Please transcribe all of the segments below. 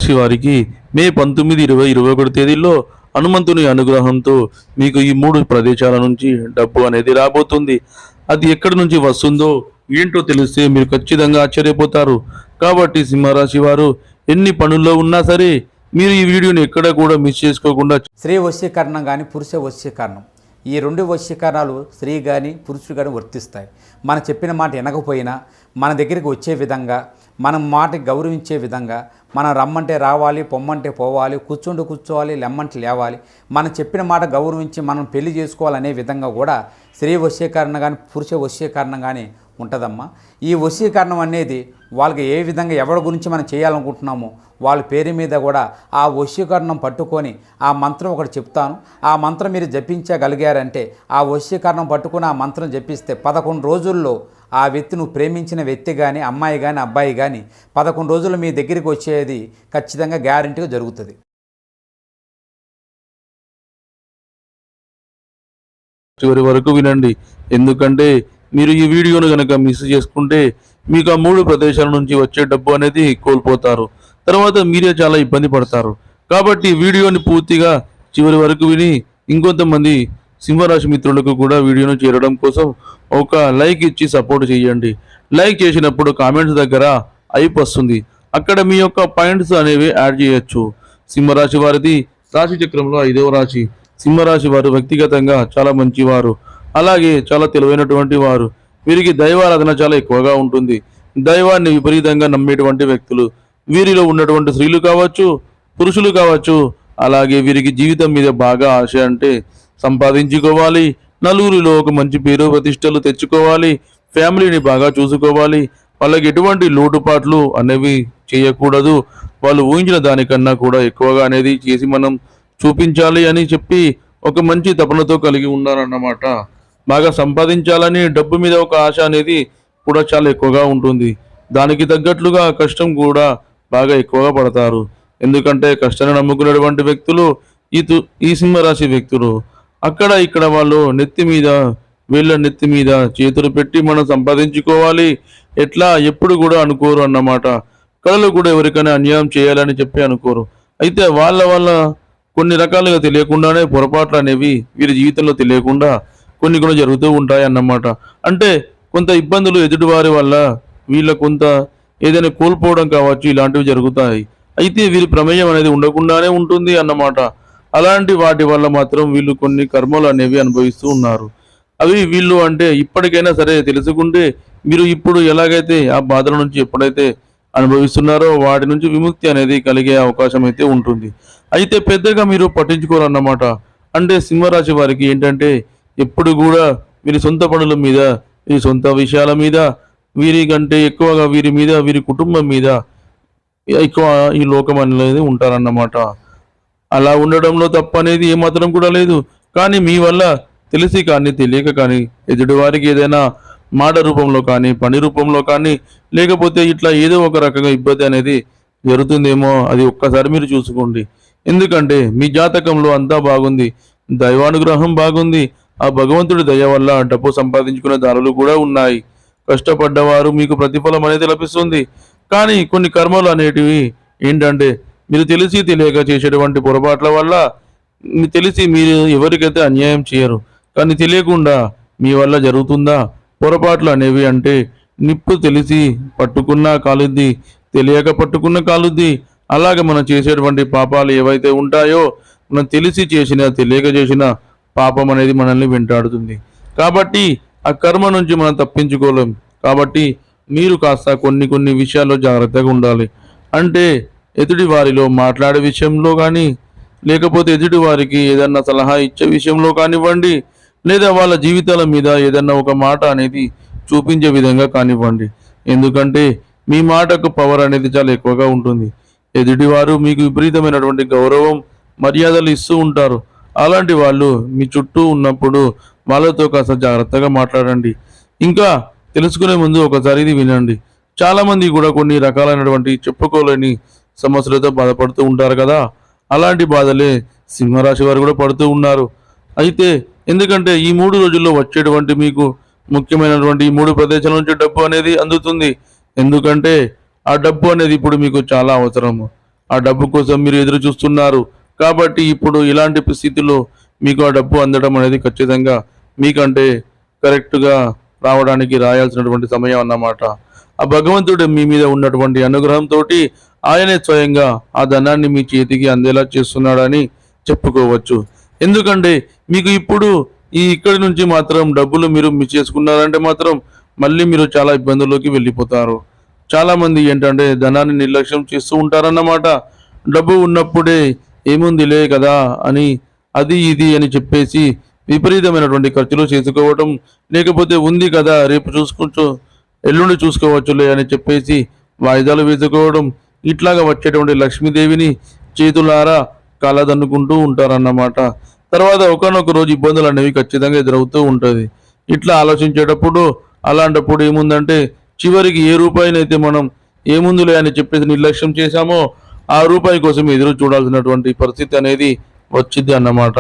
సింహరాశి వారికి మే 19, 20, 21 తేదీల్లో హనుమంతుని అనుగ్రహంతో మీకు ఈ 3 ప్రదేశాల నుంచి డబ్బు అనేది రాబోతుంది. అది ఎక్కడి నుంచి వస్తుందో ఏంటో తెలిస్తే మీరు ఖచ్చితంగా ఆశ్చర్యపోతారు. కాబట్టి సింహరాశి వారు ఎన్ని పనుల్లో ఉన్నా సరే మీరు ఈ వీడియోని ఎక్కడ కూడా మిస్ చేసుకోకుండా స్త్రీ వశీకరణం కానీ పురుష వశీకరణం, ఈ 2 వశీకరణాలు స్త్రీ కానీ పురుషుడు కానీ వర్తిస్తాయి. మనం చెప్పిన మాట వినకపోయినా మన దగ్గరికి వచ్చే విధంగా, మనం మాట గౌరవించే విధంగా, మనం రమ్మంటే రావాలి, పొమ్మంటే పోవాలి, కూర్చోవాలి, లెమ్మంటే లేవాలి, మనం చెప్పిన మాట గౌరవించి మనం పెళ్లి చేసుకోవాలనే విధంగా కూడా స్త్రీ వశీకరణ కానీ పురుష వశీకరణ కానీ ఉంటుందమ్మా. ఈ వశీకరణం అనేది వాళ్ళకి ఏ విధంగా ఎవరి గురించి మనం చేయాలనుకుంటున్నామో వాళ్ళ పేరు మీద కూడా ఆ వశీకరణం పట్టుకొని ఆ మంత్రం ఒకటి చెప్తాను. ఆ మంత్రం మీరు జపించగలిగారంటే ఆ వశీకరణం పట్టుకొని ఆ మంత్రం జపిస్తే 11 రోజుల్లో ఆ వ్యక్తి, నువ్వు ప్రేమించిన వ్యక్తి కానీ అమ్మాయి కానీ అబ్బాయి కానీ 11 రోజులు మీ దగ్గరికి వచ్చేది ఖచ్చితంగా గ్యారెంటీగా జరుగుతుంది. చివరి వరకు వినండి. ఎందుకంటే మీరు ఈ వీడియోను కనుక మిస్ చేసుకుంటే మీకు ఆ 3 ప్రదేశాల నుంచి వచ్చే డబ్బు అనేది కోల్పోతారు. తర్వాత మీరే చాలా ఇబ్బంది పడతారు. కాబట్టి వీడియోని పూర్తిగా చివరి వరకు విని ఇంకొంతమంది సింహరాశి మిత్రులకు కూడా వీడియోను చేరడం కోసం ఒక లైక్ ఇచ్చి సపోర్ట్ చేయండి. లైక్ చేసినప్పుడు కామెంట్స్ దగ్గర ఐప్ వస్తుంది. అక్కడ మీ యొక్క పాయింట్స్ అనేవి యాడ్ చేయొచ్చు. సింహరాశి వారిది రాశి చక్రంలో 5వ రాశి. సింహరాశి వారు వ్యక్తిగతంగా చాలా మంచివారు, అలాగే చాలా తెలివైనటువంటి వారు. వీరికి దైవారాధన చాలా ఎక్కువగా ఉంటుంది. దైవాన్ని విపరీతంగా నమ్మేటువంటి వ్యక్తులు. వీరిలో ఉన్నటువంటి స్త్రీలు కావచ్చు, పురుషులు కావచ్చు. అలాగే వీరికి జీవితం మీద బాగా ఆశ అంటే సంపాదించుకోవాలి, నలుగురిలో ఒక మంచి పేరు ప్రతిష్టలు తెచ్చుకోవాలి, ఫ్యామిలీని బాగా చూసుకోవాలి, వాళ్ళకి ఎటువంటి లోటుపాట్లు అనేవి చేయకూడదు, వాళ్ళు ఊహించిన దానికన్నా కూడా ఎక్కువగా అనేది చేసి మనం చూపించాలి అని చెప్పి ఒక మంచి తపనతో కలిగి ఉన్నారన్నమాట. బాగా సంపాదించాలని డబ్బు మీద ఒక ఆశ అనేది కూడా చాలా ఎక్కువగా ఉంటుంది. దానికి తగ్గట్లుగా కష్టం కూడా బాగా ఎక్కువగా పడతారు. ఎందుకంటే కష్టాన్ని నమ్ముకునేటువంటి వ్యక్తులు ఈ సింహరాశి వ్యక్తులు. అక్కడ ఇక్కడ వాళ్ళు వీళ్ళ నెత్తి మీద చేతులు పెట్టి మనం సంపాదించుకోవాలి ఎట్లా ఎప్పుడు కూడా అనుకోరు అన్నమాట. కళలు కూడా ఎవరికైనా అన్యాయం చేయాలని చెప్పి అనుకోరు. అయితే వాళ్ళ కొన్ని రకాలుగా తెలియకుండానే పొరపాట్లు అనేవి వీరి జీవితంలో తెలియకుండా కొన్ని జరుగుతూ ఉంటాయి అన్నమాట. అంటే కొంత ఇబ్బందులు ఎదుటివారి వల్ల వీళ్ళ కొంత ఏదైనా కోల్పోవడం కావచ్చు, ఇలాంటివి జరుగుతాయి. అయితే వీరి ప్రమేయం అనేది ఉండకుండానే ఉంటుంది అన్నమాట. అలాంటి వాటి వల్ల మాత్రం వీళ్ళు కొన్ని కర్మలు అనేవి అనుభవిస్తూ ఉన్నారు. అవి వీళ్ళు అంటే ఇప్పటికైనా సరే తెలుసుకుంటే మీరు ఇప్పుడు ఎలాగైతే ఆ బాధల నుంచి ఎప్పుడైతే అనుభవిస్తున్నారో వాటి నుంచి విముక్తి అనేది కలిగే అవకాశం అయితే ఉంటుంది. అయితే పెద్దగా మీరు పట్టించుకోరన్నమాట. అంటే సింహరాశి వారికి ఏంటంటే ఎప్పుడు కూడా వీరి సొంత పనుల మీద, వీరి సొంత విషయాల మీద, వీరికంటే ఎక్కువగా వీరి మీద, వీరి కుటుంబం మీద ఎక్కువ ఈ లోకం అనేది ఉంటారన్నమాట. అలా ఉండడంలో తప్పు అనేది ఏమాత్రం కూడా లేదు. కానీ మీ వల్ల తెలిసి కానీ తెలియక కానీ ఎదుటివారికి ఏదైనా మాట రూపంలో కానీ, పని రూపంలో కానీ, లేకపోతే ఇట్లా ఏదో ఒక రకంగా ఇబ్బంది అనేది జరుగుతుందేమో అది ఒక్కసారి మీరు చూసుకోండి. ఎందుకంటే మీ జాతకంలో అంతా బాగుంది, దైవానుగ్రహం బాగుంది. ఆ భగవంతుడి దయ వల్ల డబ్బు సంపాదించుకునే దారులు కూడా ఉన్నాయి. కష్టపడ్డవారు మీకు ప్రతిఫలం అనేది లభిస్తుంది. కానీ కొన్ని కర్మలు అనేటివి ఏంటంటే మీరు తెలిసి తెలియక చేసేటువంటి పొరపాట్ల వల్ల తెలిసి మీరు ఎవరికైతే అన్యాయం చేయరు, కానీ తెలియకుండా మీ వల్ల జరుగుతుందా పొరపాట్లు అనేవి. అంటే నిప్పు తెలిసి పట్టుకున్నా కాలుద్ది, తెలియక పట్టుకున్న కాలుద్ది. అలాగే మనం చేసేటువంటి పాపాలు ఏవైతే ఉంటాయో మనం తెలిసి చేసినా తెలియక చేసిన పాపం అనేది మనల్ని వెంటాడుతుంది. కాబట్టి ఆ కర్మ నుంచి మనం తప్పించుకోలేం. కాబట్టి మీరు కాస్త కొన్ని విషయాల్లో జాగ్రత్తగా ఉండాలి. అంటే ఎదుటి వారిలో మాట్లాడే విషయంలో కానీ, లేకపోతే ఎదుటి వారికి ఏదన్నా సలహా ఇచ్చే విషయంలో కానివ్వండి, లేదా వాళ్ళ జీవితాల మీద ఏదన్నా ఒక మాట అనేది చూపించే విధంగా కానివ్వండి. ఎందుకంటే మీ మాటకు పవర్ అనేది చాలా ఎక్కువగా ఉంటుంది. ఎదుటివారు మీకు విపరీతమైనటువంటి గౌరవం, మర్యాదలు ఇస్తూ ఉంటారు. అలాంటి వాళ్ళు మీ చుట్టూ ఉన్నప్పుడు వాళ్ళతో కాస్త జాగ్రత్తగా మాట్లాడండి. ఇంకా తెలుసుకునే ముందు ఒకసారి ఇది వినండి. చాలామంది కూడా కొన్ని రకాలైనటువంటి చెప్పుకోలేని సమస్యలతో బాధపడుతూ ఉంటారు కదా. అలాంటి బాధలే సింహరాశి వారు కూడా పడుతూ ఉన్నారు. అయితే ఎందుకంటే ఈ 3 రోజుల్లో వచ్చేటువంటి మీకు ముఖ్యమైనటువంటి ఈ 3 ప్రదేశాల నుంచి డబ్బు అనేది అందుతుంది. ఎందుకంటే ఆ డబ్బు అనేది ఇప్పుడు మీకు చాలా అవసరము. ఆ డబ్బు కోసం మీరు ఎదురు చూస్తున్నారు. కాబట్టి ఇప్పుడు ఇలాంటి పరిస్థితుల్లో మీకు ఆ డబ్బు అందడం అనేది ఖచ్చితంగా మీకంటే కరెక్ట్గా రావడానికి రాయాల్సినటువంటి సమయం అన్నమాట. ఆ భగవంతుడు మీ మీద ఉన్నటువంటి అనుగ్రహంతో ఆయనే స్వయంగా ఆ ధనాన్ని మీ చేతికి అందేలా చేస్తున్నాడని చెప్పుకోవచ్చు. ఎందుకంటే మీకు ఇప్పుడు ఇక్కడి నుంచి మాత్రం డబ్బులు మీరు మిస్ చేసుకున్నారంటే మాత్రం మళ్ళీ మీరు చాలా ఇబ్బందుల్లోకి వెళ్ళిపోతారు. చాలామంది ఏంటంటే ధనాన్ని నిర్లక్ష్యం చేస్తూ ఉంటారన్నమాట. డబ్బు ఉన్నప్పుడే ఏముందిలే కదా అని అది ఇది అని చెప్పేసి విపరీతమైనటువంటి ఖర్చులు చేసుకోవటం, లేకపోతే ఉంది కదా రేపు చూసుకోవచ్చు ఎల్లుండి చూసుకోవచ్చులే అని చెప్పేసి వాయిదాలు వేసుకోవడం, ఇట్లాగా వచ్చేటువంటి లక్ష్మీదేవిని చేతులారా కలదన్నుకుంటూ ఉంటారన్నమాట. తర్వాత ఒకనొక రోజు ఇబ్బందులు అనేవి ఖచ్చితంగా ఎదురవుతూ ఉంటుంది. ఇట్లా ఆలోచించేటప్పుడు అలాంటప్పుడు ఏముందంటే చివరికి ఏ రూపాయినైతే మనం ఏముందులే అని చెప్పేసి నిర్లక్ష్యం చేశామో ఆ రూపాయి కోసం ఎదురు చూడాల్సినటువంటి పరిస్థితి అనేది వచ్చింది అన్నమాట.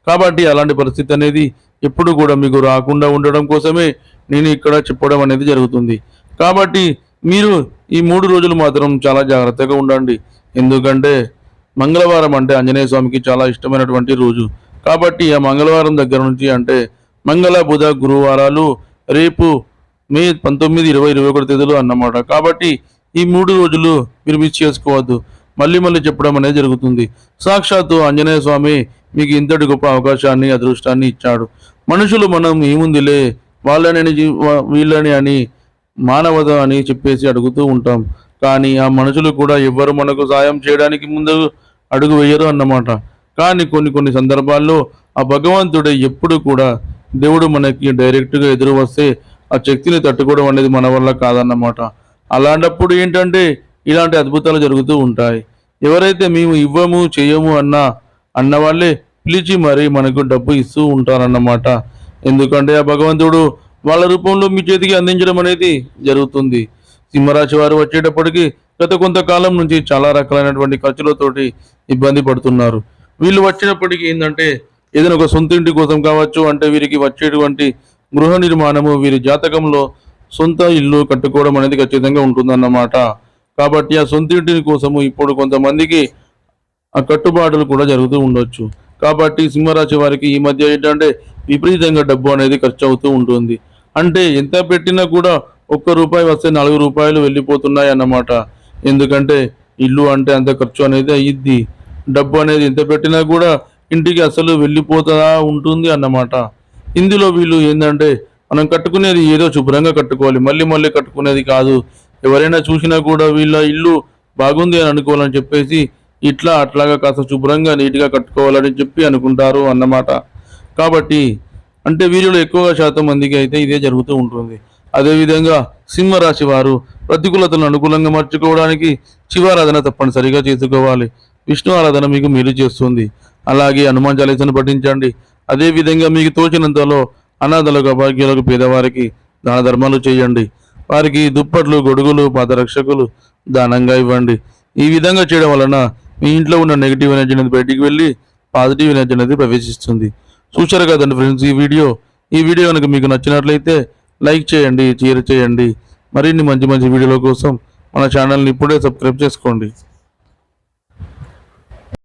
కాబట్టి అలాంటి పరిస్థితి అనేది ఎప్పుడు కూడా మీకు రాకుండా ఉండడం కోసమే నేను ఇక్కడ చెప్పడం అనేది జరుగుతుంది. కాబట్టి మీరు ఈ 3 రోజులు మాత్రం చాలా జాగ్రత్తగా ఉండండి. ఎందుకంటే మంగళవారం అంటే ఆంజనేయ స్వామికి చాలా ఇష్టమైనటువంటి రోజు. కాబట్టి ఆ మంగళవారం దగ్గర నుంచి అంటే మంగళ, బుధ, గురువారాలు రేపు మే 19, 20, 21 తేదీలు అన్నమాట. కాబట్టి ఈ 3 రోజులు మీరు మిస్ చేసుకోవద్దు. మళ్ళీ మళ్ళీ చెప్పడం అనేది జరుగుతుంది. సాక్షాత్తు ఆంజనేయ స్వామి మీకు ఇంతటి గొప్ప అవకాశాన్ని, అదృష్టాన్ని ఇచ్చాడు. మనుషులు మనం ఏముందిలే వాళ్ళని వీళ్ళని అని మానవత అని చెప్పేసి అడుగుతూ ఉంటాం. కానీ ఆ మనుషులు కూడా ఎవ్వరు మనకు సాయం చేయడానికి ముందు అడుగు వేయరు అన్నమాట. కానీ కొన్ని సందర్భాల్లో ఆ భగవంతుడే ఎప్పుడు కూడా దేవుడు మనకి డైరెక్ట్గా ఎదురు వస్తే ఆ శక్తిని తట్టుకోవడం అనేది మన వల్ల కాదన్నమాట. అలాంటప్పుడు ఏంటంటే ఇలాంటి అద్భుతాలు జరుగుతూ ఉంటాయి. ఎవరైతే మేము ఇవ్వము చేయము అన్న వాళ్ళే పిలిచి మరీ మనకు డబ్బు ఇస్తూ ఉంటారన్నమాట. ఎందుకంటే ఆ భగవంతుడు వాళ్ళ రూపంలో మీ చేతికి అందించడం అనేది జరుగుతుంది. సింహరాశి వారు వచ్చేటప్పటికి గత కొంతకాలం నుంచి చాలా రకాలైనటువంటి ఖర్చులతోటి ఇబ్బంది పడుతున్నారు. వీళ్ళు వచ్చినప్పటికీ ఏంటంటే ఏదైనా ఒక సొంత ఇంటి కోసం కావచ్చు, అంటే వీరికి వచ్చేటువంటి గృహ నిర్మాణము వీరి జాతకంలో సొంత ఇల్లు కట్టుకోవడం అనేది ఖచ్చితంగా ఉంటుందన్నమాట. కాబట్టి ఆ సొంత ఇంటిని కోసము ఇప్పుడు కొంతమందికి ఆ కట్టుబాటులు కూడా జరుగుతూ ఉండొచ్చు. కాబట్టి సింహరాశి వారికి ఈ మధ్య ఏంటంటే విపరీతంగా డబ్బు అనేది ఖర్చు అవుతూ ఉంటుంది. అంటే ఎంత పెట్టినా కూడా ₹1 వస్తే ₹4 వెళ్ళిపోతున్నాయి అన్నమాట. ఎందుకంటే ఇల్లు అంటే అంత ఖర్చు అనేది అయ్యిద్ది. డబ్బు అనేది ఎంత పెట్టినా కూడా ఇంటికి అసలు వెళ్ళిపోతా ఉంటుంది అన్నమాట. ఇందులో వీళ్ళు ఏంటంటే మనం కట్టుకునేది ఏదో శుభ్రంగా కట్టుకోవాలి, మళ్ళీ మళ్ళీ కట్టుకునేది కాదు. ఎవరైనా చూసినా కూడా వీళ్ళ ఇల్లు బాగుంది అని అనుకోవాలని చెప్పేసి ఇట్లా అట్లాగా కాస్త శుభ్రంగా నీట్గా కట్టుకోవాలని చెప్పి అనుకుంటారు అన్నమాట. కాబట్టి అంటే వీరిలో ఎక్కువగా శాతం మందికి అయితే ఇదే జరుగుతూ ఉంటుంది. అదేవిధంగా సింహరాశి వారు ప్రతికూలతలను అనుకూలంగా మార్చుకోవడానికి శివారాధన తప్పనిసరిగా చేసుకోవాలి. విష్ణు ఆరాధన మీకు మేలు చేస్తుంది. అలాగే హనుమాన్ చాలీసాను పఠించండి. అదేవిధంగా మీకు తోచినంతలో అనాథలకు, అభాగ్యులకు, పేదవారికి దాన ధర్మాలు చేయండి. వారికి దుప్పట్లు, గొడుగులు, పాదరక్షకులు దానంగా ఇవ్వండి. ఈ విధంగా చేయడం వలన మీ ఇంట్లో ఉన్న నెగిటివ్ ఎనర్జీ అనేది బయటికి వెళ్ళి పాజిటివ్ ఎనర్జీ అనేది ప్రవేశిస్తుంది. చూశారు కదండి ఫ్రెండ్స్ ఈ వీడియో కనుక మీకు నచ్చినట్లయితే లైక్ చేయండి, షేర్ చేయండి. మరిన్ని మంచి వీడియోల కోసం మన ఛానల్ని ఇప్పుడే సబ్స్క్రైబ్ చేసుకోండి.